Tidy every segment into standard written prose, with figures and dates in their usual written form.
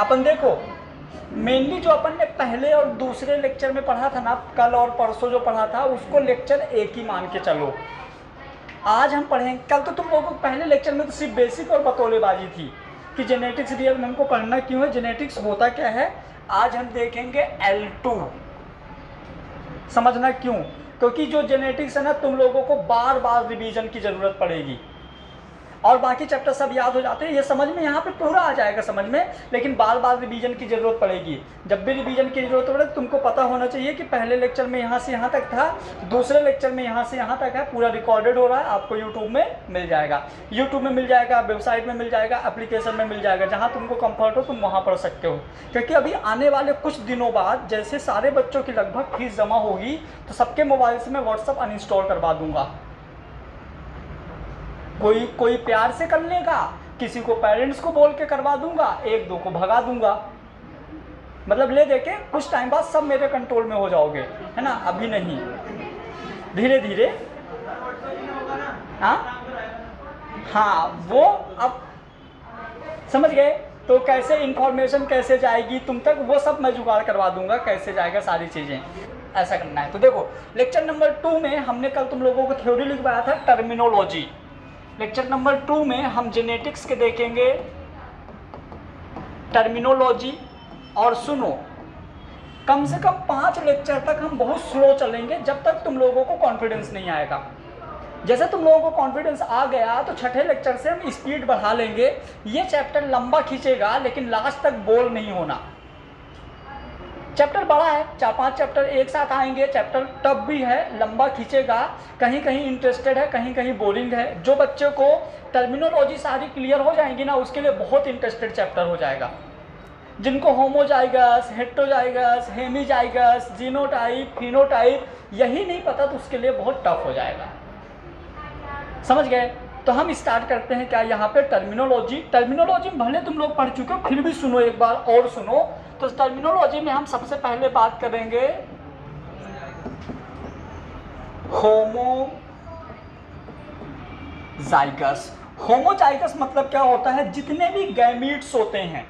अपन देखो मेनली जो अपन ने पहले और दूसरे लेक्चर में पढ़ा था ना, कल और परसों जो पढ़ा था उसको लेक्चर एक ही मान के चलो। आज हम पढ़ेंगे, कल तो तुम लोगों को पहले लेक्चर में तो सिर्फ बेसिक और बतौलेबाजी थी कि जेनेटिक्स रियल में हमको पढ़ना क्यों है, जेनेटिक्स होता क्या है। आज हम देखेंगे L2, समझना क्यों, क्योंकि जो जेनेटिक्स है ना तुम लोगों को बार बार रिवीजन की ज़रूरत पड़ेगी और बाकी चैप्टर सब याद हो जाते हैं, ये समझ में यहाँ पे पूरा आ जाएगा समझ में, लेकिन बार बार रिवीजन की ज़रूरत पड़ेगी। जब भी रिवीजन की ज़रूरत पड़े तुमको पता होना चाहिए कि पहले लेक्चर में यहाँ से यहाँ तक था, दूसरे लेक्चर में यहाँ से यहाँ तक है, पूरा रिकॉर्डेड हो रहा है, आपको यूट्यूब में मिल जाएगा, यूट्यूब में मिल जाएगा, वेबसाइट में मिल जाएगा, एप्लीकेशन में मिल जाएगा, जहाँ तुमको कम्फर्ट हो तुम वहाँ पढ़ सकते हो। क्योंकि अभी आने वाले कुछ दिनों बाद जैसे सारे बच्चों की लगभग फीस जमा होगी तो सबके मोबाइल से मैं व्हाट्सअप अनइंस्टॉल करवा दूँगा। कोई प्यार से कर लेगा, किसी को पेरेंट्स को बोल के करवा दूंगा, एक दो को भगा दूंगा, मतलब ले देके कुछ टाइम बाद सब मेरे कंट्रोल में हो जाओगे, है ना। अभी नहीं, धीरे धीरे। हाँ वो अब समझ गए तो कैसे इंफॉर्मेशन कैसे जाएगी तुम तक, वो सब मैं जुगाड़ करवा दूंगा, कैसे जाएगा सारी चीज़ें, ऐसा करना है। तो देखो लेक्चर नंबर 2 में हमने कल तुम लोगों को थ्योरी लिखवाया था टर्मिनोलॉजी। लेक्चर नंबर 2 में हम जेनेटिक्स के देखेंगे टर्मिनोलॉजी। और सुनो, कम से कम 5 लेक्चर तक हम बहुत स्लो चलेंगे जब तक तुम लोगों को कॉन्फिडेंस नहीं आएगा। जैसे तुम लोगों को कॉन्फिडेंस आ गया तो छठे लेक्चर से हम स्पीड बढ़ा लेंगे। ये चैप्टर लंबा खींचेगा लेकिन लास्ट तक बोर नहीं होना। चैप्टर बड़ा है, 4-5 चैप्टर एक साथ आएंगे, चैप्टर टफ भी है, लंबा खींचेगा, कहीं कहीं इंटरेस्टेड है, कहीं कहीं बोरिंग है। जो बच्चों को टर्मिनोलॉजी सारी क्लियर हो जाएंगी ना उसके लिए बहुत इंटरेस्टेड चैप्टर हो जाएगा। जिनको homozygous, heterozygous, hemizygous, genotype, phenotype यही नहीं पता तो उसके लिए बहुत टफ हो जाएगा, समझ गए। तो हम स्टार्ट करते हैं क्या यहाँ पे टर्मिनोलॉजी। टर्मिनोलॉजी में भले तुम लोग पढ़ चुके हो फिर भी सुनो, एक बार और सुनो। तो टर्मिनोलॉजी में हम सबसे पहले बात करेंगे होमोजाइगस। होमोजाइगस मतलब क्या होता है, जितने भी गैमीट्स होते हैं,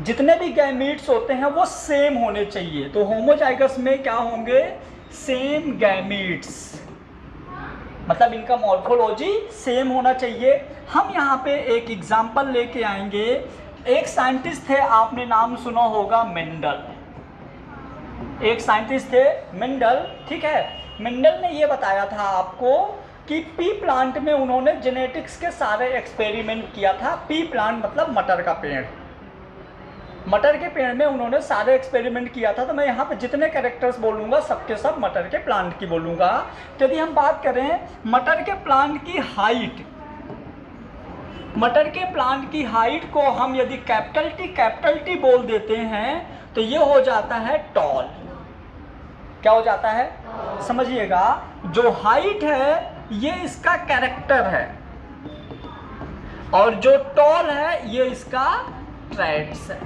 जितने भी गैमीट्स होते हैं वो सेम होने चाहिए। तो होमोजाइगस में क्या होंगे, सेम गैमीट्स, मतलब इनका मॉर्फोलॉजी सेम होना चाहिए। हम यहाँ पे एक एग्जाम्पल लेके आएंगे। एक साइंटिस्ट थे, आपने नाम सुना होगा मेंडल। एक साइंटिस्ट थे मेंडल, ठीक है। मेंडल ने ये बताया था आपको कि पी प्लांट में उन्होंने जेनेटिक्स के सारे एक्सपेरिमेंट किया था। पी प्लांट मतलब मटर का पेड़, मटर के पेड़ में उन्होंने सारे एक्सपेरिमेंट किया था। तो मैं यहाँ पे जितने कैरेक्टर्स बोलूँगा सबके सब मटर के प्लांट की बोलूँगा। तो यदि हम बात करें मटर के प्लांट की हाइट, मटर के प्लांट की हाइट को हम यदि कैपिटल टी बोल देते हैं तो ये हो जाता है टॉल। क्या हो जाता है, समझिएगा। जो हाइट है ये इसका कैरेक्टर है और जो टॉल है ये इसका ट्रेट्स है।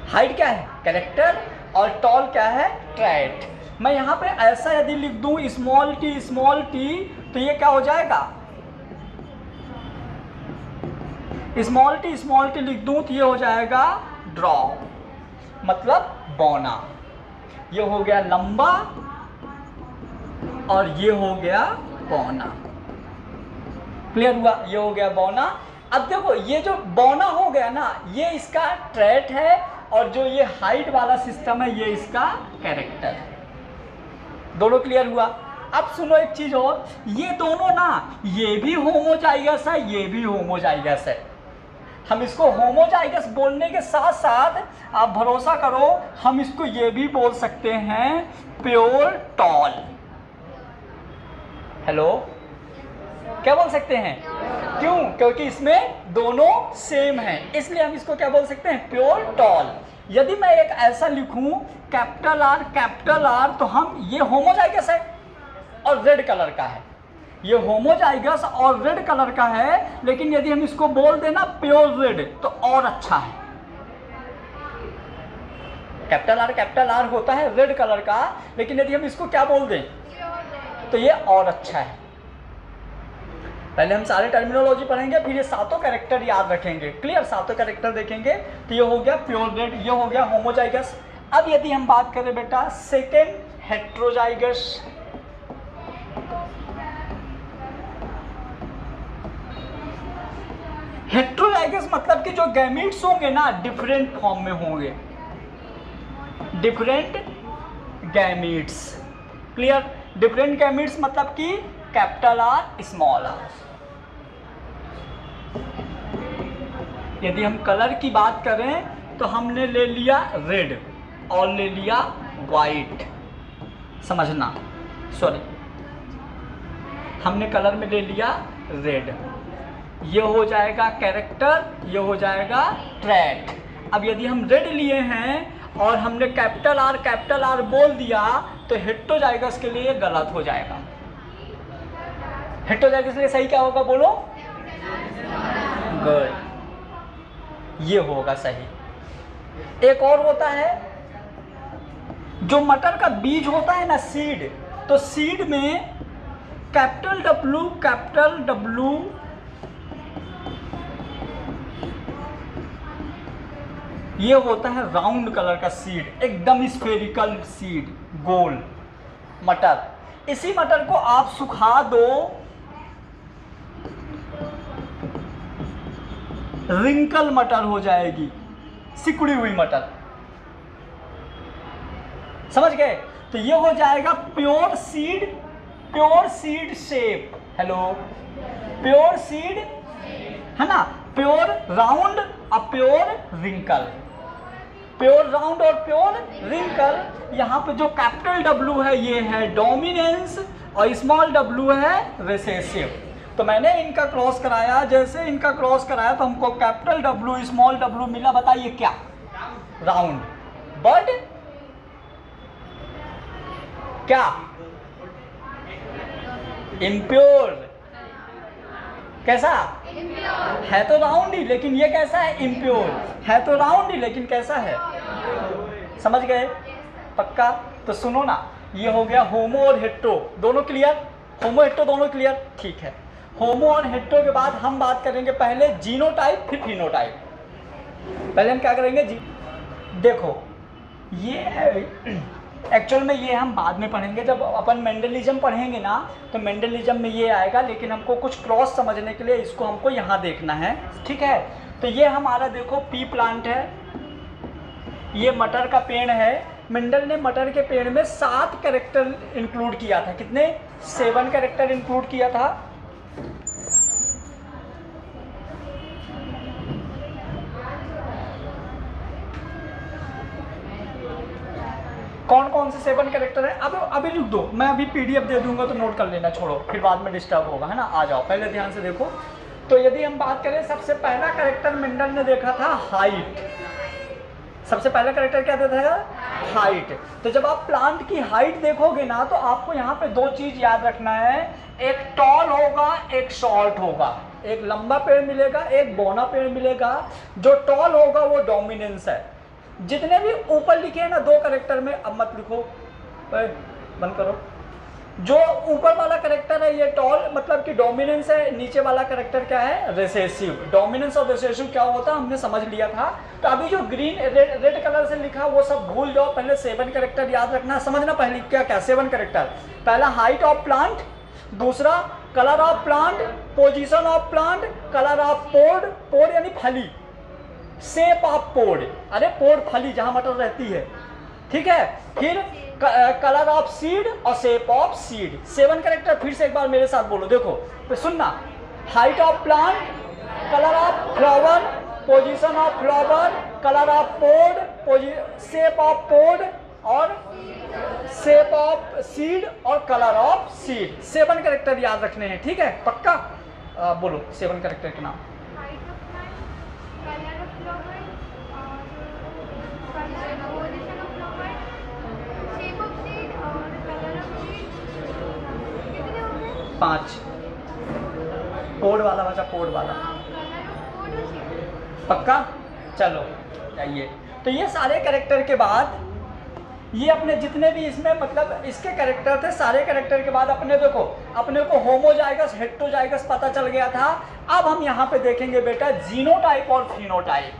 हाइट क्या है, कैरेक्टर, और टॉल क्या है, ट्रेट। मैं यहाँ पे ऐसा यदि लिख दूं स्मॉल टी तो ये क्या हो जाएगा, स्मॉल टी लिख दूं तो ये हो जाएगा ड्रॉप, मतलब बौना। ये हो गया लंबा और ये हो गया बौना। क्लियर हुआ, ये हो गया बौना। अब देखो ये जो बौना हो गया ना ये इसका ट्रेट है और जो ये हाइट वाला सिस्टम है ये इसका कैरेक्टर है। दोनों क्लियर हुआ। अब सुनो एक चीज और, ये दोनों ना, ये भी होमोजाइगस है, ये भी होमोजाइगस है। हम इसको होमोजाइगस बोलने के साथ साथ आप भरोसा करो हम इसको ये भी बोल सकते हैं प्योर टॉल। हेलो, क्या बोल सकते हैं, क्यों, क्योंकि इसमें दोनों सेम हैं, इसलिए हम इसको क्या बोल सकते हैं, प्योर टॉल। यदि मैं एक ऐसा लिखूं कैपिटल आर तो हम, ये होमोजाइगस है और रेड कलर का है, ये होमोजाइगस और रेड कलर का है। लेकिन यदि हम इसको बोल देना प्योर रेड तो और अच्छा है। कैपिटल आर होता है रेड कलर का, लेकिन यदि हम इसको क्या बोल दें तो ये और अच्छा है। पहले हम सारे टर्मिनोलॉजी पढ़ेंगे, फिर ये सातों कैरेक्टर याद रखेंगे। क्लियर? सातों कैरेक्टर देखेंगे। तो ये हो गया प्योर रेड, ये हो गया होमोजाइगस। अब यदि हम बात करें बेटा सेकेंड हेट्रोजाइगस, हेट्रोजाइगस मतलब कि जो गैमीट्स होंगे ना डिफरेंट फॉर्म में होंगे, different gametes. Clear? Different gametes मतलब कि कैपिटल आर स्मॉल आर। यदि हम कलर की बात करें तो हमने ले लिया रेड और ले लिया वाइट, समझना, सॉरी, हमने कलर में ले लिया रेड, ये हो जाएगा कैरेक्टर, ये हो जाएगा ट्रैट। अब यदि हम रेड लिए हैं और हमने कैपिटल आर बोल दिया तो हेट्रोजाइगस के लिए गलत हो जाएगा। हेट्रोजाइगस के लिए सही क्या होगा बोलो? गुड, ये होगा सही। एक और होता है जो मटर का बीज होता है ना, सीड, तो सीड में कैपिटल डब्लू ये होता है राउंड कलर का सीड, एकदम स्फेरिकल सीड, गोल मटर। इसी मटर को आप सुखा दो, रिंकल मटर हो जाएगी, सिकुड़ी हुई मटर, समझ गए? तो ये हो जाएगा pure seed shape. Hello, pure seed है ना, प्योर राउंड और प्योर रिंकल, प्योर राउंड और प्योर रिंकल। यहाँ पे जो कैपिटल डब्लू है ये है डोमिनेंस और स्मॉल डब्लू है रिसेसिव। तो मैंने इनका क्रॉस कराया, जैसे इनका क्रॉस कराया तो हमको कैपिटल डब्लू स्मॉल डब्लू मिला। बताइए क्या? राउंड। बट क्या? इम्प्योर। कैसा है? तो राउंड ही, लेकिन ये कैसा है? इम्प्योर है, तो राउंड ही, लेकिन कैसा है? समझ गए? पक्का? तो सुनो ना, ये हो गया होमो और हेट्रो, दोनों क्लियर? होमो हेट्रो दोनों क्लियर? ठीक है। होमो और हेट्रो के बाद हम बात करेंगे पहले जीनोटाइप फिर फिनोटाइप। पहले हम क्या करेंगे? देखो, ये एक्चुअल में ये हम बाद में पढ़ेंगे, जब अपन मेंडलिज्म पढ़ेंगे ना तो मेंडलिज्म में ये आएगा, लेकिन हमको कुछ क्रॉस समझने के लिए इसको हमको यहाँ देखना है, ठीक है? तो ये हमारा देखो पी प्लांट है, ये मटर का पेड़ है। मेंडल ने मटर के पेड़ में 7 कैरेक्टर इंक्लूड किया था। कितने? 7 कैरेक्टर इंक्लूड किया था। कौन कौन से 7 कैरेक्टर है? अब अभी लिख दो, मैं अभी पीडीएफ दे दूंगा तो नोट कर लेना, छोड़ो फिर बाद में डिस्टर्ब होगा, है ना? आ जाओ, पहले ध्यान से देखो। तो यदि हम बात करें, सबसे पहला कैरेक्टर मेंडल ने देखा था हाइट। सबसे पहला कैरेक्टर क्या देता है? हाइट। तो जब आप प्लांट की हाइट देखोगे ना तो आपको यहाँ पे 2 चीज याद रखना है, एक टॉल होगा, एक शॉर्ट होगा। एक लंबा पेड़ मिलेगा, एक बौना पेड़ मिलेगा। जो टॉल होगा वो डोमिनेंस है। जितने भी ऊपर लिखे हैं ना 2 कैरेक्टर में, अब मत लिखो, बंद करो। जो ऊपर वाला कैरेक्टर है ये टॉल मतलब कि डोमिनेंस है, नीचे वाला कैरेक्टर क्या है? रिसेसिव। डोमिनेंस और रिसेसिव क्या होता है हमने समझ लिया था। तो अभी जो ग्रीन रेड कलर से लिखा वो सब भूल जाओ, पहले 7 कैरेक्टर याद रखना, समझना पहले क्या क्या 7 कैरेक्टर। पहला हाइट ऑफ प्लांट, दूसरा colour of plant, position of plant, colour of pod, pod यानी फली, शेप ऑफ पोड, अरे पोड फली जहां मटर रहती है, ठीक है? फिर कलर ऑफ सीड और शेप ऑफ सीड। 7 कैरेक्टर फिर से एक बार मेरे साथ बोलो, देखो तो सुनना। Height of plant, colour of flower, position of flower, colour of pod, shape of pod और शेप ऑफ सीड और कलर ऑफ सीड। 7 कैरेक्टर याद रखने हैं, ठीक है? पक्का? बोलो 7 कैरेक्टर के नाम। पांच। पोड वाला बचा, पोड वाला। पक्का? चलो जाइए। तो ये सारे कैरेक्टर के बाद ये अपने जितने भी इसमें मतलब इसके कैरेक्टर थे, सारे कैरेक्टर के बाद अपने देखो अपने को होमोजाइगस हेटेरोजाइगस पता चल गया था। अब हम यहाँ पे देखेंगे बेटा जीनोटाइप और फिनोटाइप।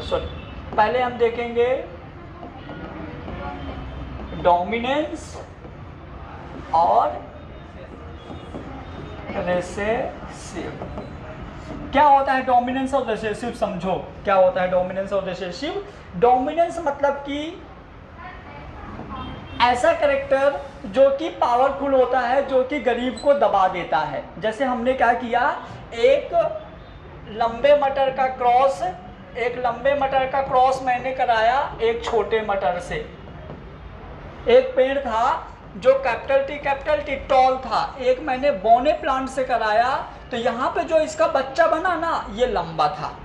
सॉरी, पहले हम देखेंगे डोमिनेंस और रिसेसिव। क्या होता है डोमिनेंस और रिसेसिव, समझो क्या होता है डोमिनेंस और रिसेसिव। डोमिनेंस मतलब कि ऐसा कैरेक्टर जो कि पावरफुल होता है, जो कि गरीब को दबा देता है। जैसे हमने क्या किया, एक लंबे मटर का क्रॉस मैंने कराया एक छोटे मटर से। एक पेड़ था जो कैपिटल टी टॉल था, एक मैंने बोने प्लांट से कराया, तो यहाँ पे जो इसका बच्चा बना ना ये लंबा था।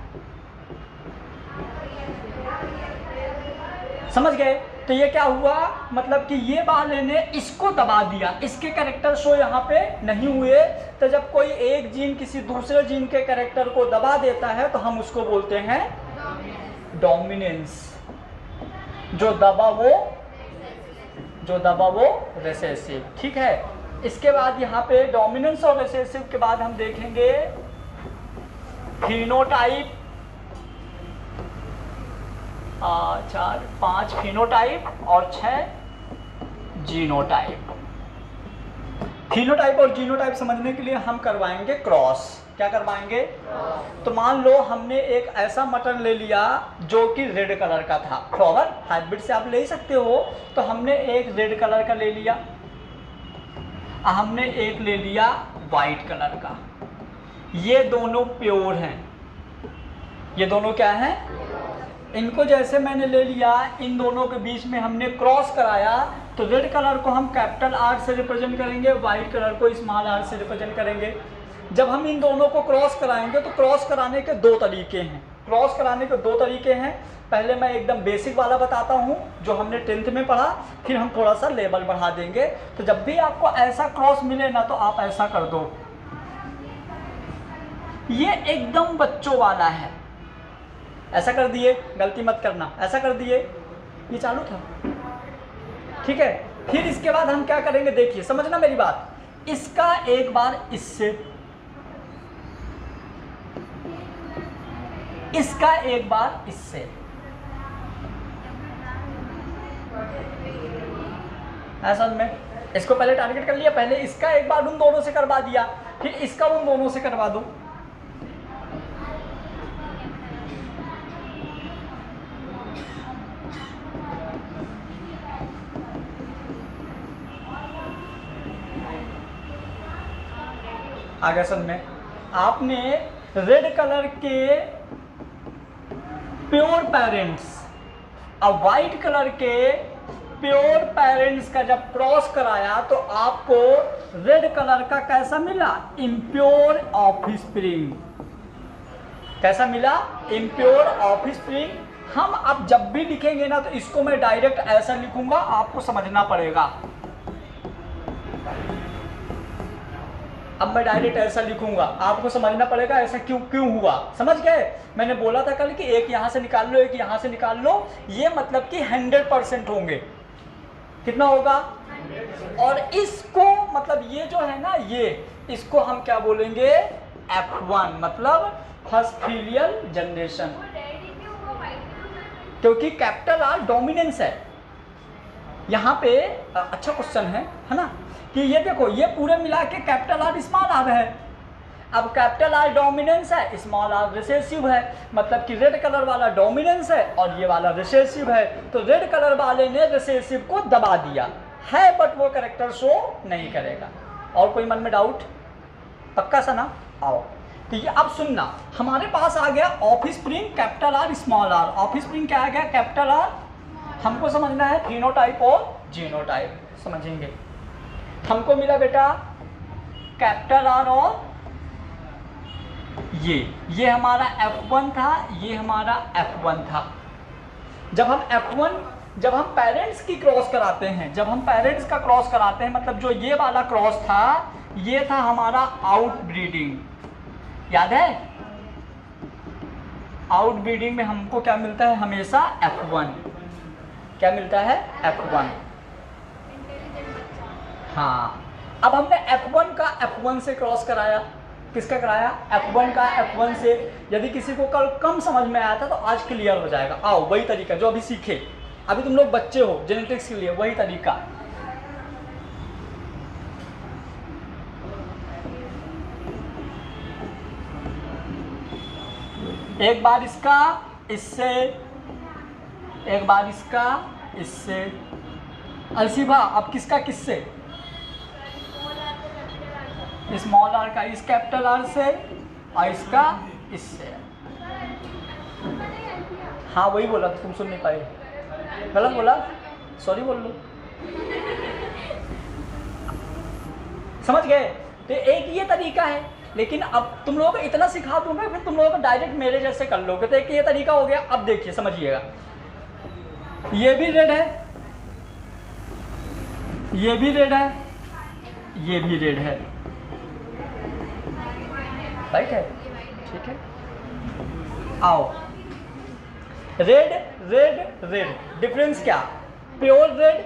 समझ गए? तो ये क्या हुआ, मतलब कि ये वाले ने इसको दबा दिया, इसके कैरेक्टर शो यहाँ पे नहीं हुए। तो जब कोई एक जीन किसी दूसरे जीन के कैरेक्टर को दबा देता है तो हम उसको बोलते हैं डोमिनेंस। जो दबा वो रिसेसिव। ठीक है, इसके बाद यहाँ पे डोमिनेंस और रिसेसिव के बाद हम देखेंगे फिनोटाइप। 4 5 फिनोटाइप और 6 जीनोटाइप। फिनोटाइप और जीनोटाइप समझने के लिए हम करवाएंगे क्रॉस। क्या करवाएंगे? तो मान लो हमने एक ऐसा मटर ले लिया जो कि रेड कलर का था, फ्लावर हाइब्रिड से आप ले सकते हो। तो हमने एक रेड कलर का ले लिया, हमने एक ले लिया वाइट कलर का। ये दोनों प्योर हैं। ये दोनों क्या हैं? इनको जैसे मैंने ले लिया, इन दोनों के बीच में हमने क्रॉस कराया, तो रेड कलर को हम कैपिटल आर से रिप्रेजेंट करेंगे, वाइट कलर को स्मॉल आर से रिप्रेजेंट करेंगे। जब हम इन दोनों को क्रॉस कराएंगे तो क्रॉस कराने के 2 तरीके हैं। क्रॉस कराने के 2 तरीके हैं। पहले मैं एकदम बेसिक वाला बताता हूँ जो हमने 10th में पढ़ा, फिर हम थोड़ा सा लेवल बढ़ा देंगे। तो जब भी आपको ऐसा क्रॉस मिले ना तो आप ऐसा कर दो, ये एकदम बच्चों वाला है, ऐसा कर दिए, गलती मत करना, ऐसा कर दिए, ये चालू था। ठीक है, फिर इसके बाद हम क्या करेंगे, देखिए समझना मेरी बात। इसका एक बार इससे, इसका एक बार इससे, ऐसा में इसको पहले टारगेट कर लिया, पहले इसका एक बार उन दोनों से करवा दिया, फिर इसका उन दोनों से करवा दो। आगे समझ में, आपने रेड कलर के प्योर पेरेंट्स और वाइट कलर के प्योर पेरेंट्स का जब क्रॉस कराया तो आपको रेड कलर का कैसा मिला, इम्प्योर ऑफस्प्रिंग। कैसा मिला, इम्प्योर ऑफस्प्रिंग। हम अब जब भी लिखेंगे ना तो इसको मैं डायरेक्ट ऐसा लिखूंगा, आपको समझना पड़ेगा। अब मैं डायरेक्ट ऐसा लिखूंगा, आपको समझना पड़ेगा ऐसा क्यों हुआ। समझ गए? मैंने बोला था कल कि एक यहां से निकाल लो, एक यहां से निकाल लो, ये मतलब कि 100% होंगे। कितना होगा? और इसको मतलब ये जो है ना, ये इसको हम क्या बोलेंगे, F1, मतलब फर्स्ट फीलियल जनरेशन, क्योंकि कैपिटल आर डोमिनेंस है। यहाँ पे अच्छा क्वेश्चन है ना, कि ये देखो ये पूरे मिला के कैपिटल आर स्मॉल आर है। अब कैपिटल आर डोमिनेंस है, स्मॉल आर रिसेसिव है, मतलब कि रेड कलर वाला डोमिनेंस है और ये वाला रिसेसिव है। तो रेड कलर वाले ने रिसेसिव को दबा दिया है, बट वो कैरेक्टर शो नहीं करेगा। और कोई मन में डाउट? पक्का सा ना? आओ, तो ये अब सुनना, हमारे पास आ गया offspring capital R small R. Offspring क्या आ गया, कैपिटल आर। हमको समझना है फिनोटाइप और जीनोटाइप, समझेंगे। हमको मिला बेटा कैपिटल आर और ये हमारा F1 था, ये हमारा F1 था। जब हम पेरेंट्स की क्रॉस कराते हैं, जब हम पेरेंट्स का क्रॉस कराते हैं, मतलब जो ये वाला क्रॉस था, ये था हमारा आउट ब्रीडिंग। याद है? आउट ब्रीडिंग में हमको क्या मिलता है, हमेशा F1। क्या मिलता है? F1। हाँ, अब हमने F1 का F1 से क्रॉस कराया। किसका कराया? F1 का F1 से। यदि किसी को कल कम समझ में आया था तो आज क्लियर हो जाएगा। आओ वही तरीका जो अभी सीखे, अभी तुम लोग बच्चे हो, जेनेटिक्स के लिए वही तरीका। एक बार इसका इससे, एक बार इसका इससे। अलसीबा अब किसका किससे? स्मॉल आर का इस कैपिटल आर से और इसका इससे। हाँ वही बोला, तुम सुन नहीं पाए, गलत बोला, सॉरी बोल लो। समझ गए? तो एक ये तरीका है, लेकिन अब तुम लोगों को इतना सिखा दूंगा फिर तुम लोगों को डायरेक्ट मेरे जैसे कर लोगे। तो एक ये तरीका हो गया। अब देखिए समझिएगा, ये भी रेड है, ये भी रेड है, ये भी रेड है, राइट है? ठीक है, आओ रेड रेड रेड, डिफरेंस क्या? प्योर रेड,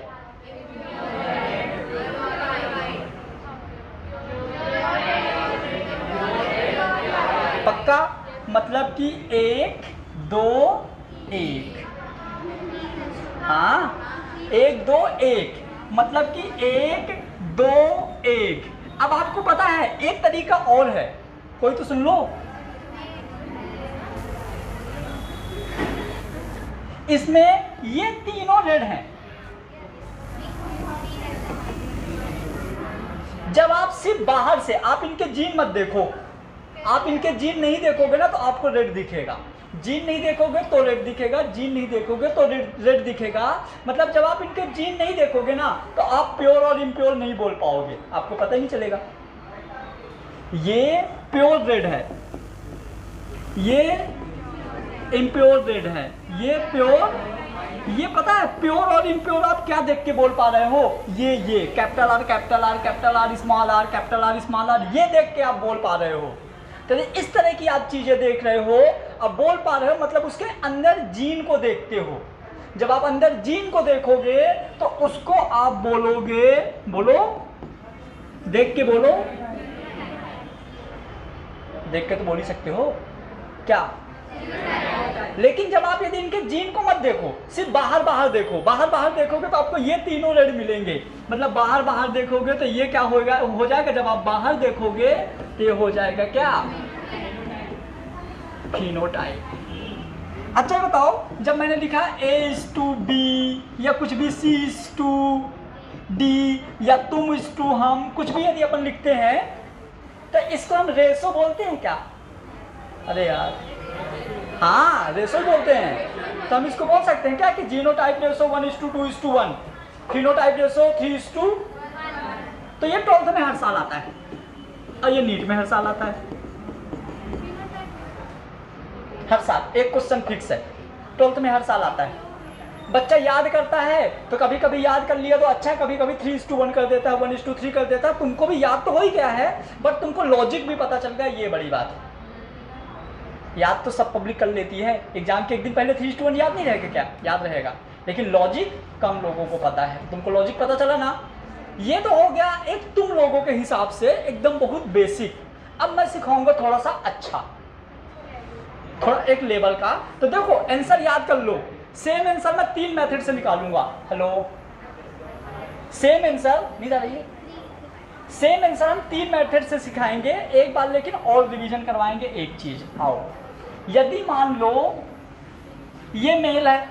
पक्का, मतलब कि 1 2 1। हाँ 1 2 1, मतलब कि 1 2 1। अब आपको पता है एक तरीका और है, कोई तो सुन लो। इसमें ये तीनों रेड हैं। जब आप सिर्फ बाहर से, आप इनके जीन मत देखो, आप इनके जीन नहीं देखोगे ना तो आपको रेड दिखेगा। जीन नहीं देखोगे तो रेड दिखेगा, जीन नहीं देखोगे तो रेड दिखेगा। मतलब जब आप इनके जीन नहीं देखोगे ना तो आप प्योर और इम्प्योर नहीं बोल पाओगे, आपको पता ही नहीं चलेगा। ये प्योर रेड है, ये इम्प्योर रेड है, ये प्योर। ये पता है प्योर और इम्प्योर आप क्या देख के बोल पा रहे हो? ये capital R capital R capital R small R capital R small R, ये देख के आप बोल पा रहे हो। तो इस तरह की आप चीजें देख रहे हो, अब बोल पा रहे हो, मतलब उसके अंदर जीन को देखते हो। जब आप अंदर जीन को देखोगे तो उसको आप बोलोगे, बोलो, देख के बोलो, देख के तो बोल ही सकते हो क्या? लेकिन जब आप यदि इनके जीन को मत देखो, सिर्फ बाहर बाहर देखो, बाहर बाहर देखोगे तो आपको ये तीनों रेड मिलेंगे। मतलब बाहर बाहर देखोगे तो ये क्या होगा, हो जाएगा, जब आप बाहर देखोगे तो ये हो जाएगा क्या? फिनोटाइप। अच्छा बताओ, जब मैंने लिखा A:B या कुछ भी C:D या तुम हम, कुछ भी यदि अपन लिखते हैं तो इसको हम रेशो बोलते हैं क्या? अरे यार हाँ रेशो बोलते हैं। तो हम इसको बोल सकते हैं क्या कि जीनोटाइप रेशो 1:2:1, फिनोटाइप रेशो 3:। तो ये 12th में हर साल आता है और ये नीट में हर साल आता है। हर साल एक क्वेश्चन फिक्स है, 12th में हर साल आता है। बच्चा याद करता है तो कभी कभी याद कर लिया तो अच्छा, कभी कभी 3:1 कर देता है, 1:3 कर देता है। तुमको भी याद तो हो ही गया है, बट तुमको लॉजिक भी पता चल गया, ये बड़ी बात है। याद तो सब पब्लिक कर लेती है, एग्जाम के एक दिन पहले 3:1 याद नहीं रहेगा क्या? याद रहेगा, लेकिन लॉजिक कम लोगों को पता है। तुमको लॉजिक पता चला ना? ये तो हो गया एक तुम लोगों के हिसाब से एकदम बहुत बेसिक। अब मैं सिखाऊंगा थोड़ा सा अच्छा, थोड़ा एक लेवल का। तो देखो आंसर याद कर लो। सेम आंसर मैं 3 मेथड से निकालूंगा। हेलो, सेम आंसर नहीं रही है, सेम आंसर हम 3 मेथड से सिखाएंगे एक बार, लेकिन और रिवीजन करवाएंगे एक चीज। आओ, यदि मान लो ये मेल है,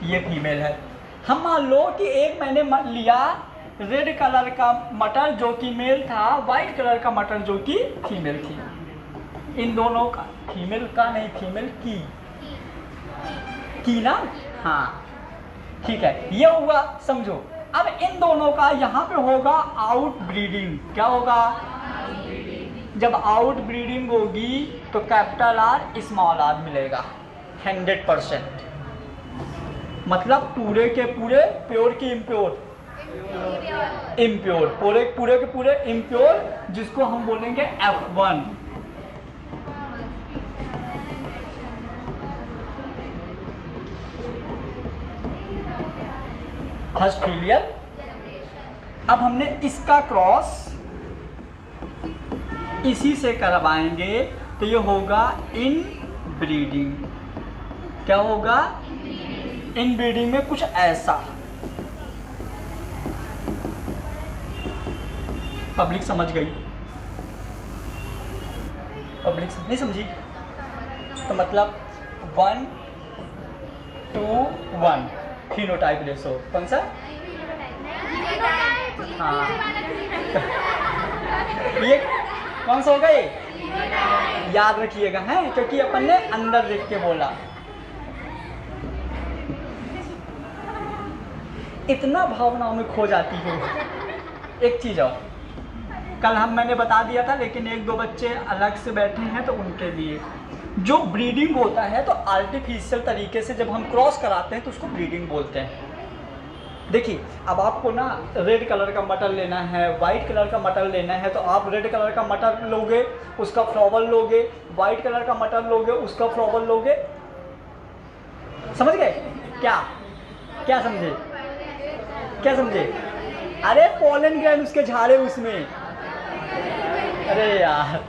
ये फीमेल है। हम मान लो कि एक मैंने लिया रेड कलर का मटर जो कि मेल था, वाइट कलर का मटर जो कि फीमेल थी। इन दोनों का, फीमेल का नहीं, फीमेल की ना, हाँ ठीक है, ये हुआ, समझो। अब इन दोनों का यहाँ पे होगा आउट ब्रीडिंग। क्या होगा? जब आउट ब्रीडिंग होगी तो कैपिटल आर स्मॉल आर मिलेगा 100%। मतलब पूरे के पूरे प्योर की इम्प्योर, इम्प्योर पूरे के पूरे इम्प्योर, जिसको हम बोलेंगे F1। First filial. अब हमने इसका क्रॉस इसी से करवाएंगे तो ये होगा इन ब्रीडिंग। क्या होगा? इन ब्रीडिंग में कुछ ऐसा। पब्लिक समझ गई? पब्लिक नहीं समझी तो मतलब 1 to 1 फिनोटाइप रेशो। कौन सा? हाँ ये कौन सा होगा? ये याद रखिएगा है, क्योंकि अपन ने अंदर देख के बोला। इतना भावनाओं में खो जाती हो। एक चीज और, कल मैंने बता दिया था, लेकिन 1-2 बच्चे अलग से बैठे हैं तो उनके लिए, जो ब्रीडिंग होता है तो आर्टिफिशियल तरीके से जब हम क्रॉस कराते हैं तो उसको ब्रीडिंग बोलते हैं। देखिए, अब आपको ना रेड कलर का मटर लेना है, वाइट कलर का मटर लेना है, तो आप रेड कलर का मटर लोगे, उसका फ्लावर लोगे, वाइट कलर का मटर लोगे, उसका फ्लावर लोगे। समझ गए? क्या समझे? क्या समझे? अरे पोलन ग्रैंड उसके झाड़े उसमें, अरे यार,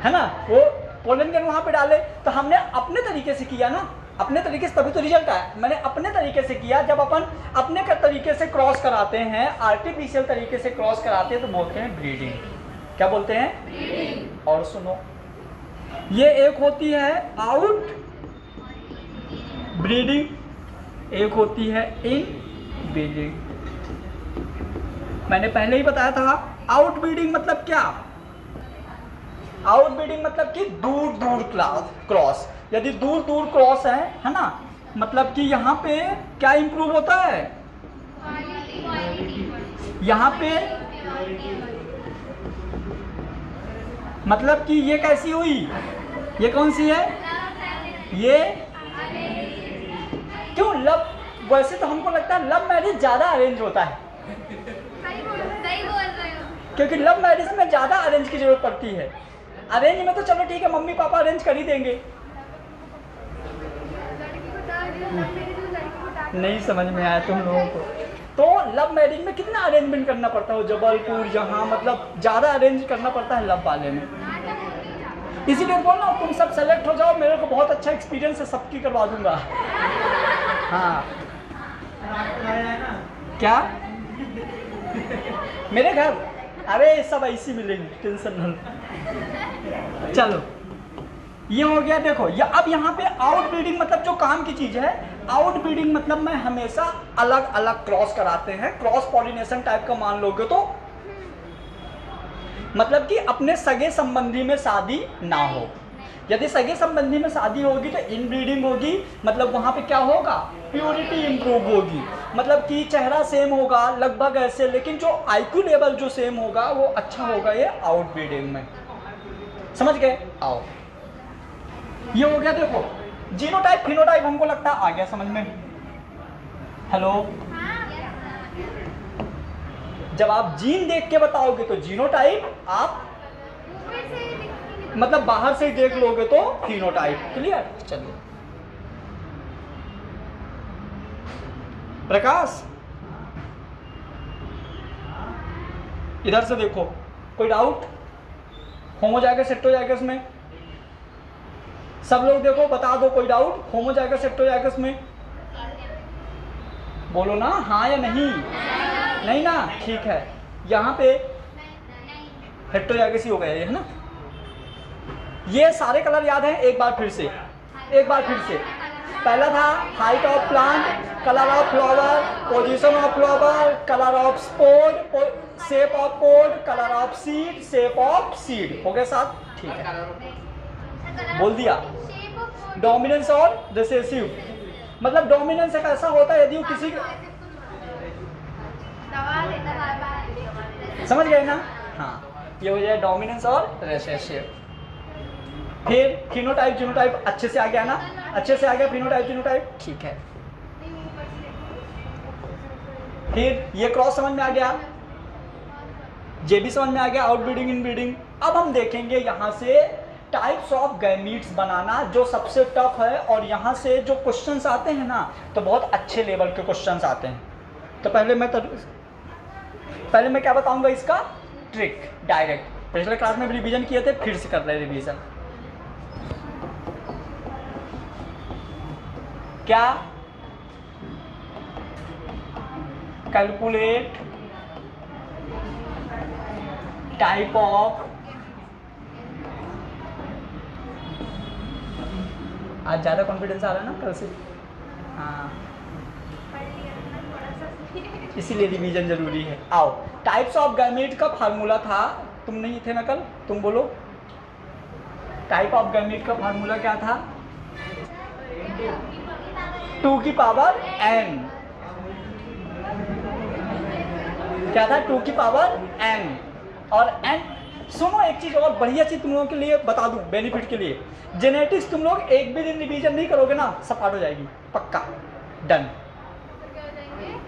है ना, वो पोलन ग्रैंड वहाँ पे डाले। तो हमने अपने तरीके से किया ना, अपने तरीके से, तभी तो रिजल्ट आया। मैंने अपने तरीके से किया। जब अपन अपने तरीके से क्रॉस कराते हैं, आर्टिफिशियल तरीके से क्रॉस कराते हैं तो बोलते हैं ब्रीडिंग। क्या बोलते हैं? ब्रीडिंग। और सुनो, ये एक होती है आउट ब्रीडिंग, एक होती है इन ब्रीडिंग। मैंने पहले ही बताया था, आउट ब्रीडिंग मतलब क्या? आउट ब्रीडिंग मतलब कि दूर दूर क्रॉस। यदि दूर दूर क्रॉस है ना, मतलब कि यहाँ पे क्या इंप्रूव होता है? यहाँ पे मतलब कि ये कैसी हुई? ये कौन सी है? ये क्यों लव? वैसे तो हमको लगता है लव मैरिज ज़्यादा अरेंज होता है, क्योंकि लव मैरिज में ज़्यादा अरेंज की जरूरत पड़ती है। अरेंज में तो चलो ठीक है, मम्मी पापा अरेंज कर ही देंगे। नहीं समझ में आया तुम लोगों को? तो लव मैरिज में कितना अरेंजमेंट करना पड़ता है, जबलपुर यहाँ, मतलब ज़्यादा अरेंज करना पड़ता है लव वाले में। इसीलिए बोल रहा हूँ, तुम सब सेलेक्ट हो जाओ, मेरे को बहुत अच्छा एक्सपीरियंस है, सबकी करवा दूंगा। हाँ क्या? मेरे घर? अरे सब ऐसी मिलेंगे, टेंशन न। चलो ये हो गया। देखो ये अब यहाँ पे आउट ब्रीडिंग मतलब जो काम की चीज है, आउट ब्रीडिंग मतलब मैं हमेशा अलग अलग क्रॉस कराते हैं। क्रॉस पॉलिनेशन टाइप का मान लोगे तो मतलब कि अपने सगे संबंधी में शादी ना हो। यदि सगे संबंधी में शादी होगी तो इन ब्रीडिंग होगी, मतलब वहाँ पे क्या होगा? प्योरिटी इंप्रूव होगी, मतलब कि चेहरा सेम होगा लगभग ऐसे, लेकिन जो आईक्यू लेवल जो सेम होगा वो अच्छा होगा। ये आउट ब्रीडिंग में, समझ गए? आओ ये हो गया। देखो जीनोटाइप फिनोटाइप हमको लगता है आ गया समझ में। हेलो, जब आप जीन देख के बताओगे तो जीनोटाइप, आप मतलब बाहर से ही देख लोगे तो फिनोटाइप। क्लियर? चलिए प्रकाश इधर से देखो, कोई डाउट? होमोजाइगस सेक्टोजाइगस में सब लोग देखो, बता दो कोई डाउट? होमोजाइगस सेक्टोजाइगस में बोलो ना, हाँ या नहीं? नहीं ना, ठीक है। यहाँ पे हेटेरोजाइगस ही हो गया ये, है ना? ये सारे कलर याद हैं? एक बार फिर से पहला था height of plant, colour of flower, position of flower, colour of spore, shape of pod, colour of seed, शेप ऑफ सीड। हो गए साथ? ठीक है, बोल दिया। डोमिनेंस और रिसेसिव, मतलब डोमिनेंस एक ऐसा होता है यदि वो किसी, समझ गए ना? हाँ, ये हो जाए डोमिनेंस और रिसेसिव। फिर फिनोटाइप जीनोटाइप अच्छे से आ गया ना? अच्छे से आ गया फिनोटाइप जीनोटाइप, ठीक है। फिर ये क्रॉस समझ में आ गया, ये भी समझ में आ गया, आउट ब्रीडिंग इन ब्रीडिंग। अब हम देखेंगे यहाँ से टाइप्स ऑफ गैमीट्स बनाना, जो सबसे टफ है। और यहाँ से जो क्वेश्चंस आते हैं ना, तो बहुत अच्छे लेवल के क्वेश्चंस आते हैं। तो पहले मैं क्या बताऊंगा इसका ट्रिक डायरेक्ट। पिछले क्लास में भी रिवीजन किए थे, फिर से कर रहे रिवीजन। क्या? कैलकुलेट टाइप ऑफ, आज ज़्यादा कॉन्फिडेंस आ रहा है ना कल से, हाँ इसीलिए रिवीजन जरूरी है। आओ, टाइप्स ऑफ गैमेट का फार्मूला था, तुम नहीं थे ना कल, तुम बोलो टाइप ऑफ गैमेट का फार्मूला क्या था? 2 की पावर n। क्या था? 2 की पावर n। और n, सुनो एक चीज और बढ़िया चीज तुम लोगों के लिए बता दूं बेनिफिट के लिए, जेनेटिक्स तुम लोग एक भी दिन रिवीजन नहीं करोगे ना, सपाट हो जाएगी पक्का, डन।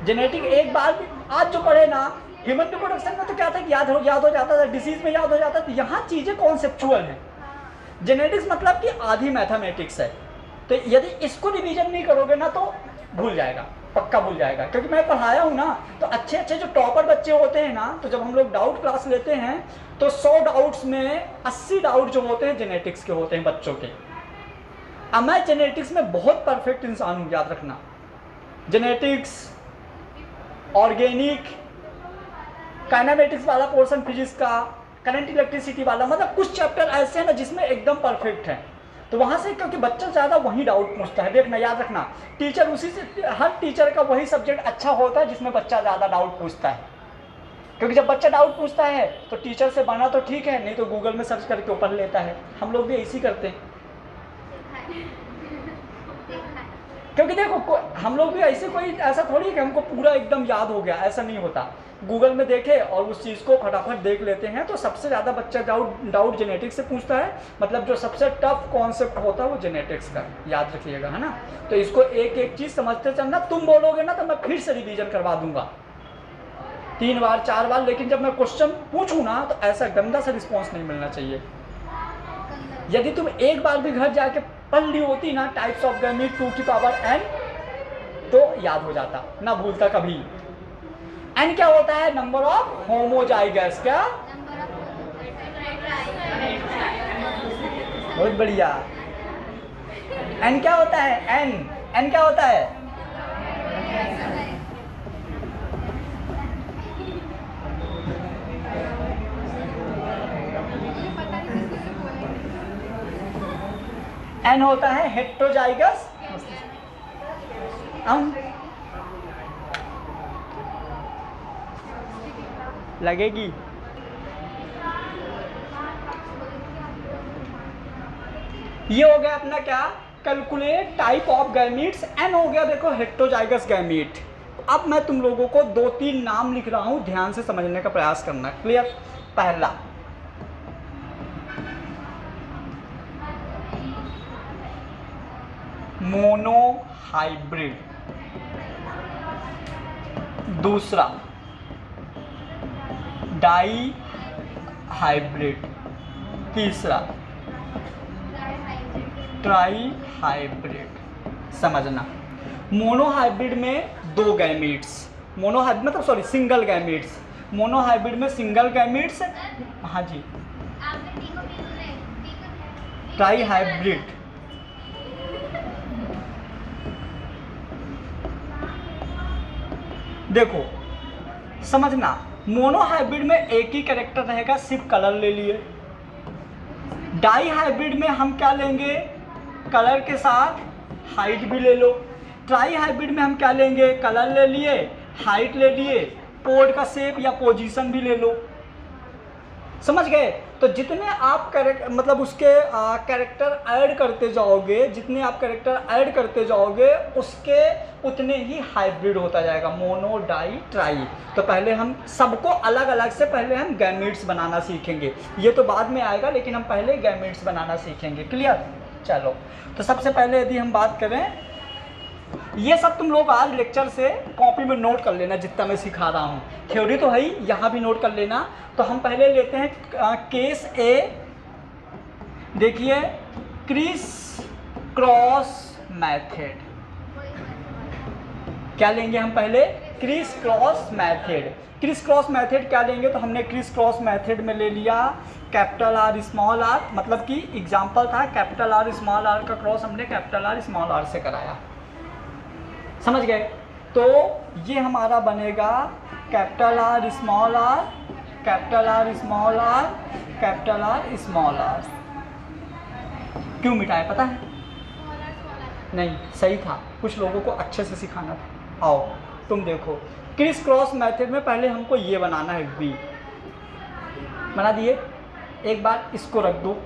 जेनेटिक एक बार भी आज जो पढ़े ना, ह्यूमन रिप्रोडक्शन में तो क्या था कि याद हो जाता था, डिसीज में याद हो जाता था, यहाँ चीजें कॉन्सेप्चुअल हैं। जेनेटिक्स मतलब कि आधी मैथमेटिक्स है, तो यदि इसको रिवीजन नहीं करोगे ना तो भूल जाएगा, पक्का भूल जाएगा। क्योंकि मैं पढ़ाया हूँ ना, तो अच्छे अच्छे जो टॉपर बच्चे होते हैं ना, तो जब हम लोग डाउट क्लास लेते हैं तो 100 डाउट्स में 80 डाउट जो होते हैं जेनेटिक्स के होते हैं बच्चों के। अब मैं जेनेटिक्स में बहुत परफेक्ट इंसान हूँ, याद रखना। जेनेटिक्स, ऑर्गेनिक, काइनेमेटिक्स वाला पोर्शन फिजिक्स का, करंट इलेक्ट्रिसिटी वाला, मतलब कुछ चैप्टर ऐसे हैं ना जिसमें एकदम परफेक्ट है। तो वहाँ से क्योंकि बच्चा ज़्यादा वही डाउट पूछता है, देखना याद रखना, टीचर उसी से, हर टीचर का वही सब्जेक्ट अच्छा होता है जिसमें बच्चा ज़्यादा डाउट पूछता है। क्योंकि जब बच्चा डाउट पूछता है तो टीचर से बना तो ठीक है, नहीं तो गूगल में सर्च करके ऊपर लेता है। हम लोग भी ऐसे ही करते हैं, क्योंकि देखो हम लोग भी ऐसे, कोई ऐसा थोड़ी है कि हमको पूरा एकदम याद हो गया, ऐसा नहीं होता। गूगल में देखे और उस चीज़ को फटाफट देख लेते हैं। तो सबसे ज़्यादा बच्चा डाउट जेनेटिक्स से पूछता है, मतलब जो सबसे टफ कॉन्सेप्ट होता है वो जेनेटिक्स का, याद रखिएगा, है ना। तो इसको एक एक चीज़ समझते चलना। तुम बोलोगे ना तो मैं फिर से रिवीजन करवा दूंगा 3 बार 4 बार, लेकिन जब मैं क्वेश्चन पूछूँ ना तो ऐसा गंदा सा रिस्पॉन्स नहीं मिलना चाहिए। यदि तुम एक बार भी घर जाके पढ़ ली होती ना टाइप्स ऑफ गैमेट 2 की पावर n, तो याद हो जाता, ना भूलता कभी। n क्या होता है? Number of homozygous. क्या? बहुत बढ़िया। n क्या होता है? n क्या होता है? n होता है हेटेरोजाइगस। लगेगी। ये हो गया अपना क्या? Calculate type of gametes. n हो गया देखो हेटेरोजाइगस गैमीट। अब मैं तुम लोगों को 2-3 नाम लिख रहा हूं, ध्यान से समझने का प्रयास करना। क्लियर? पहला मोनोहाइब्रिड, दूसरा डाई हाइब्रिड, तीसरा ट्राई हाइब्रिड। समझना, मोनोहाइब्रिड में 2 गैमीट्स, मोनोहाइब्रिड मतलब सॉरी सिंगल गैमीट्स। मोनोहाइब्रिड में सिंगल गैमीट्स, हाँ जी। ट्राई हाइब्रिड देखो समझना, मोनोहाइब्रिड में एक ही कैरेक्टर रहेगा, सिर्फ कलर ले लिए। डाई हाइब्रिड में हम क्या लेंगे? कलर के साथ हाइट भी ले लो। ट्राई हाइब्रिड में हम क्या लेंगे? कलर ले लिए, हाइट ले लिए, पोर्ट का शेप या पोजीशन भी ले लो। समझ गए? तो जितने आप मतलब उसके कैरेक्टर ऐड करते जाओगे, जितने आप कैरेक्टर ऐड करते जाओगे उसके उतने ही हाइब्रिड होता जाएगा, मोनो डाई ट्राई। तो पहले हम सबको अलग अलग से पहले हम गैमीट्स बनाना सीखेंगे, ये तो बाद में आएगा, लेकिन हम पहले गैमीट्स बनाना सीखेंगे। क्लियर? चलो, तो सबसे पहले यदि हम बात करें, ये सब तुम लोग आज लेक्चर से कॉपी में नोट कर लेना जितना मैं सिखा रहा हूँ। थ्योरी तो है ही, यहाँ भी नोट कर लेना। तो हम पहले लेते हैं केस ए। देखिए, क्रिस क्रॉस मेथड। क्या लेंगे हम पहले? Criss cross method. Criss cross method क्या लेंगे, तो हमने क्रिस क्रॉस मेथड में ले लिया कैपिटल आर स्मॉल आर, मतलब कि एग्जाम्पल था कैपिटल आर स्मॉल आर का क्रॉस हमने कैपिटल आर स्मॉल आर से कराया, समझ गए। तो ये हमारा बनेगा capital R small R, capital R small R, capital R small R. क्यों मिटाए पता है? नहीं, सही था, कुछ लोगों को अच्छे से सिखाना था। आओ तुम देखो, क्रिस क्रॉस मेथड में पहले हमको ये बनाना है, वी बना दिए, एक बार इसको रख दो,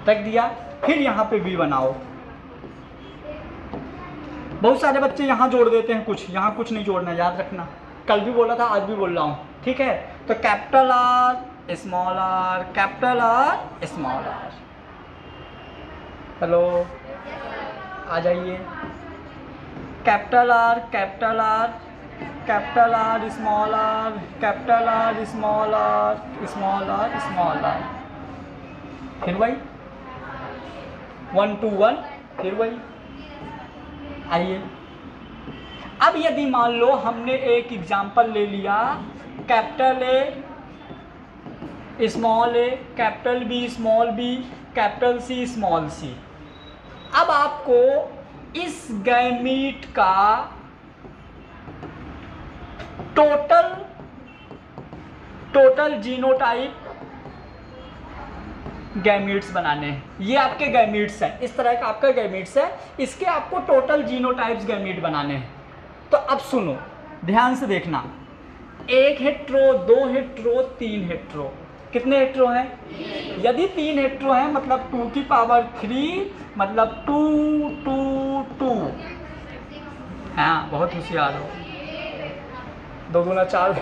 रख दिया, फिर यहाँ पे वी बनाओ। बहुत सारे बच्चे यहाँ जोड़ देते हैं कुछ, यहाँ कुछ नहीं जोड़ना, याद रखना, कल भी बोला था आज भी बोल रहा हूँ, ठीक है। तो capital R small R, capital R small R. Hello आ जाइए, capital R capital R, capital R small R, capital R small R, small R small R, फिर वही 1 to 1, फिर वही। आइए अब यदि मान लो हमने एक एग्जाम्पल ले लिया, capital A small A, capital B small B, capital C small C. अब आपको इस गैमीट का टोटल जीनोटाइप गैमीट्स बनाने हैं। ये आपके गैमीट्स हैं, इस तरह का आपका गैमीट्स है, इसके आपको टोटल जीनोटाइप्स गैमीट बनाने हैं। तो अब सुनो, ध्यान से देखना, 1 हेट्रो, 2 हेट्रो, 3 हेट्रो। कितने हेट्रो हैं? यदि 3 हेट्रो हैं मतलब 2 की पावर 3, मतलब 2 2 2। हाँ बहुत होशियार हो, 2 दूना 4,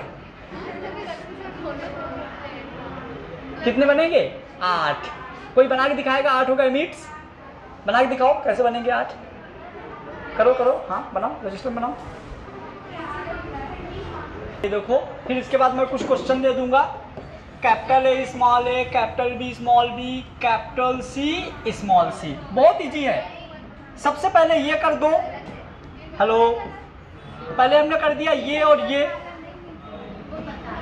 कितने बनेंगे? 8। कोई बना के दिखाएगा 8 होगा गैमीट्स? बना के दिखाओ कैसे बनेंगे 8। करो करो, हाँ बनाओ, रजिस्टर बनाओ। ये देखो, फिर इसके बाद मैं कुछ क्वेश्चन दे दूंगा, capital A small A, capital B small B, capital C small C. बहुत इजी है। सबसे पहले ये कर दो, हेलो, पहले हमने कर दिया ये और ये,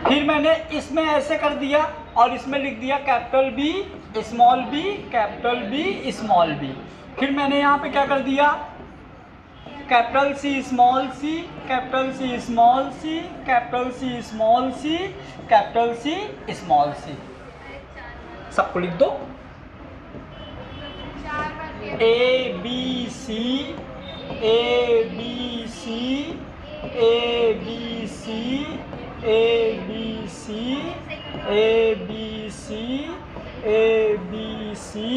फिर मैंने इसमें ऐसे कर दिया और इसमें लिख दिया capital B small B, capital B small B. फिर मैंने यहाँ पे क्या कर दिया, capital C small C, capital C small C, capital C small C, capital C small C. सबको लिख दो, A B C, A B C, A B C, A B C, A B C, A B C,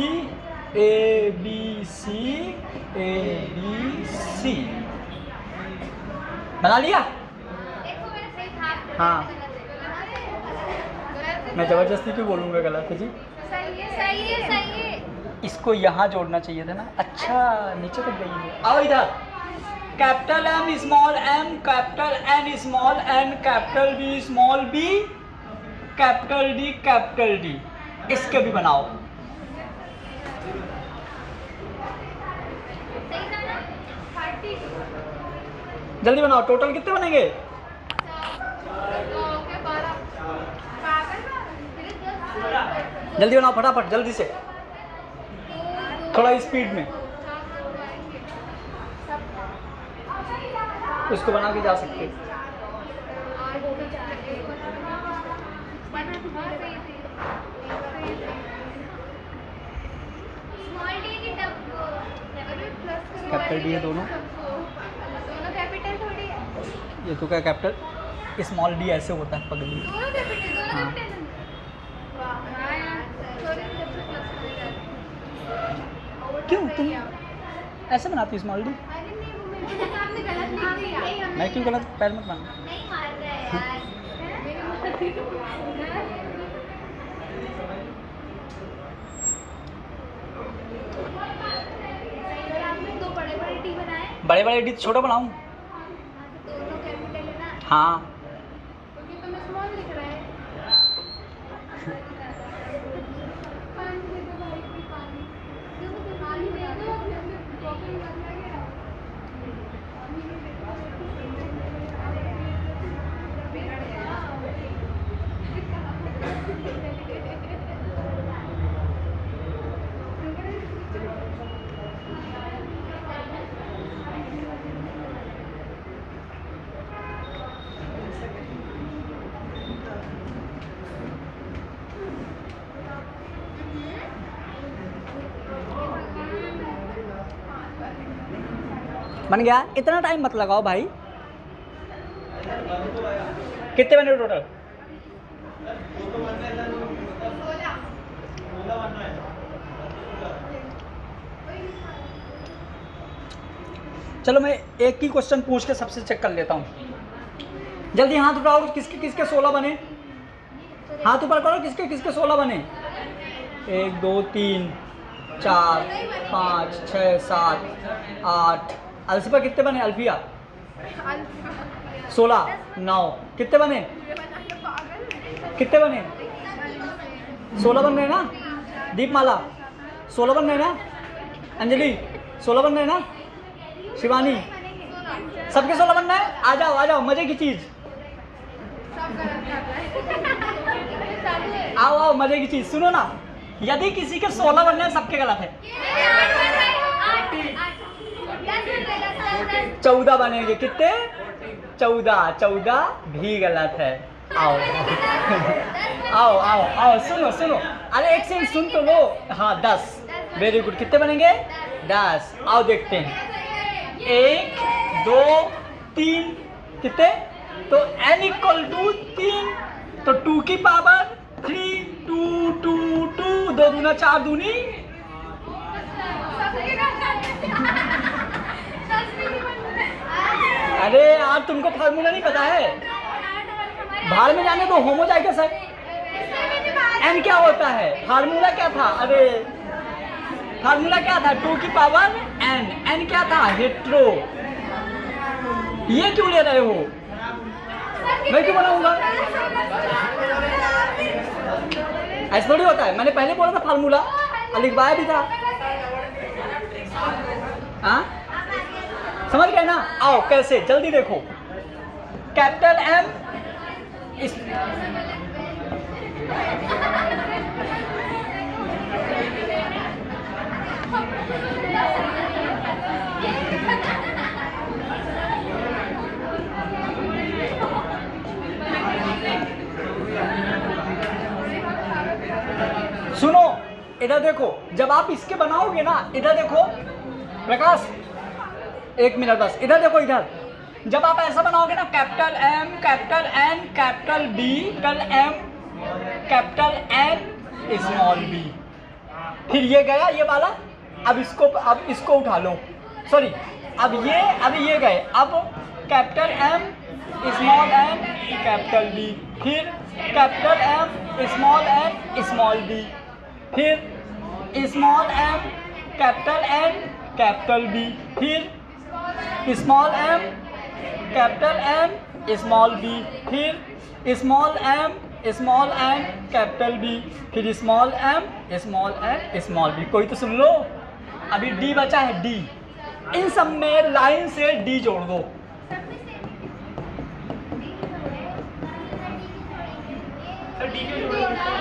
A B C, A B C. बना लिया? हाँ, मैं जबरदस्ती क्यों बोलूँगा गलत है जी? सही है, सही है, सही है। इसको यहाँ जोड़ना चाहिए था ना। अच्छा नीचे तक गई है, आओ इधर। Capital M small M, capital N small N, capital B small B, capital D, capital D. इसके भी बनाओ। जल्दी बनाओ, टोटल कितने बनेंगे? जल्दी बनाओ फटाफट, जल्दी से, थोड़ा स्पीड में। इसको बना के जा सकते। कैपिटल डी है दोनों कैपिटल थोड़ी है। ये तो क्या कैपिटल स्मॉल डी ऐसे होता है पगली। दोनों कैपिटल, हाँ। क्यों तुम ऐसे बनाती स्मॉल डी? मैं क्यों गलत पैर मत मारना। नहीं मार रहा है यार। आपने 2 बड़े-बड़े टी बनाए। बड़े डी छोटा बनाऊं? दोनों कैपिटल है ना। हाँ। क्योंकि तुम्हें स्मॉल लिख रहा है। पानी दे दो भाई, कोई पानी। पानी दे दो, कॉफी मत लगे। बन गया? इतना टाइम मत लगाओ भाई। कितने बने टोटल? चलो मैं एक ही क्वेश्चन पूछ के सबसे चेक कर लेता हूँ। जल्दी हाथ उठाओ, किसके किसके 16 बने? हाथ ऊपर करो, किसके किसके 16 बने? 1 2 3 4 5 6 7 8। अल्फिया कितने बने? अल्फिया 16 9। कितने बने? कितने बने? 16 बन रहे ना? दीपमाला 16 बन रहे ना? अंजलि 16 बन रहे ना? शिवानी सबके 16 बनना है? आ जाओ आ जाओ, मजे की चीज। आओ आओ, मजे की चीज सुनो ना। यदि किसी के 16 बनने हैं, सबके गलत है। 14 बनेंगे। कितने? 14। 14 भी गलत है। आओ आओ आओ आओ, सुनो सुनो, अरे एक सेकंड सुन तो लो। हाँ 10, वेरी गुड। कितने बनेंगे? 10। आओ देखते हैं। 1 2 3। कितने? तो n इक्वल टू 3, तो 2 की पावर 3। 2 2 2, 2 दूना 4 दूनी। अरे यार तुमको फार्मूला नहीं पता है? बाहर में जाने तो होमोजाइगस है। n क्या होता है? फार्मूला क्या था? अरे फार्मूला क्या था? 2 की पावर n। n क्या था? हेट्रो। ये क्यों ले रहे हो? मैं क्यों बनाऊंगा? ऐसा थोड़ी होता है। मैंने पहले बोला था फार्मूला, लिखवाया भी था। हाँ समझ गए ना? आओ कैसे, जल्दी देखो। कैपिटल M इस सुनो, इधर देखो। जब आप इसके बनाओगे ना, इधर देखो प्रकाश, 1 मिनट बस। इधर देखो, इधर जब आप ऐसा बनाओगे ना, capital M capital N capital B capital M capital N small b, फिर ये गया ये वाला। अब इसको उठा लो, सॉरी, अब ये गए। अब capital M small n capital B, फिर capital M small n small b, फिर small m capital N capital B, फिर small m capital N small b, फिर small m small n capital B, फिर small m small n small b। कोई तो सुन लो। अभी D बचा है, D। इन सब में लाइन से D जोड़ दो।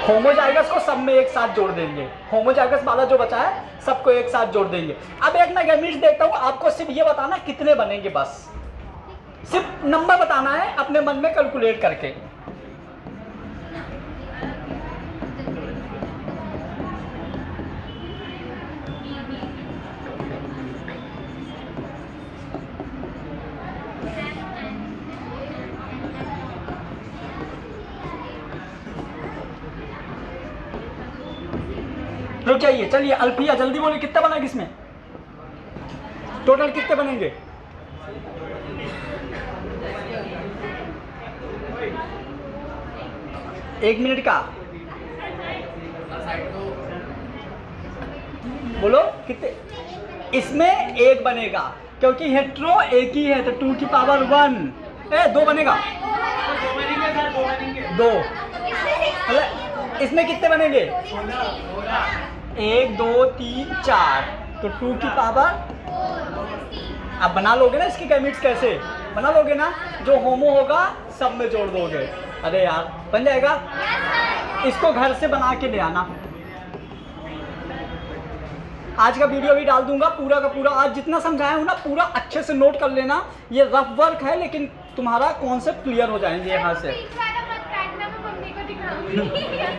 होमोजाइगस को सब में एक साथ जोड़ देंगे। होमोजाइगस वाला जो बचा है सबको एक साथ जोड़ देंगे। अब एक मैं गैमीट्स देखता हूँ, आपको सिर्फ ये बताना कितने बनेंगे, बस सिर्फ नंबर बताना है अपने मन में कैलकुलेट करके। रुक जाइए, चलिए अल्फिया जल्दी बोलिए, कितना बना इसमें? टोटल कितने बनेंगे? एक मिनट का बोलो कितने? इसमें 1 बनेगा क्योंकि हेट्रो एक ही है, तो 2 की पावर 1। 2 बनेगा, 2। इसमें कितने बनेंगे? 1 2 3 4, तो 2 की पावर। अब बना लोगे ना इसकी गैमीट्स, कैसे बना लोगे ना? जो होमो होगा सब में जोड़ दोगे। अरे यार बन जाएगा। इसको घर से बना के ले आना। आज का वीडियो भी डाल दूंगा पूरा का पूरा। आज जितना समझाया हूँ ना, पूरा अच्छे से नोट कर लेना। ये रफ वर्क है, लेकिन तुम्हारा कॉन्सेप्ट क्लियर हो जाएंगे यहाँ से।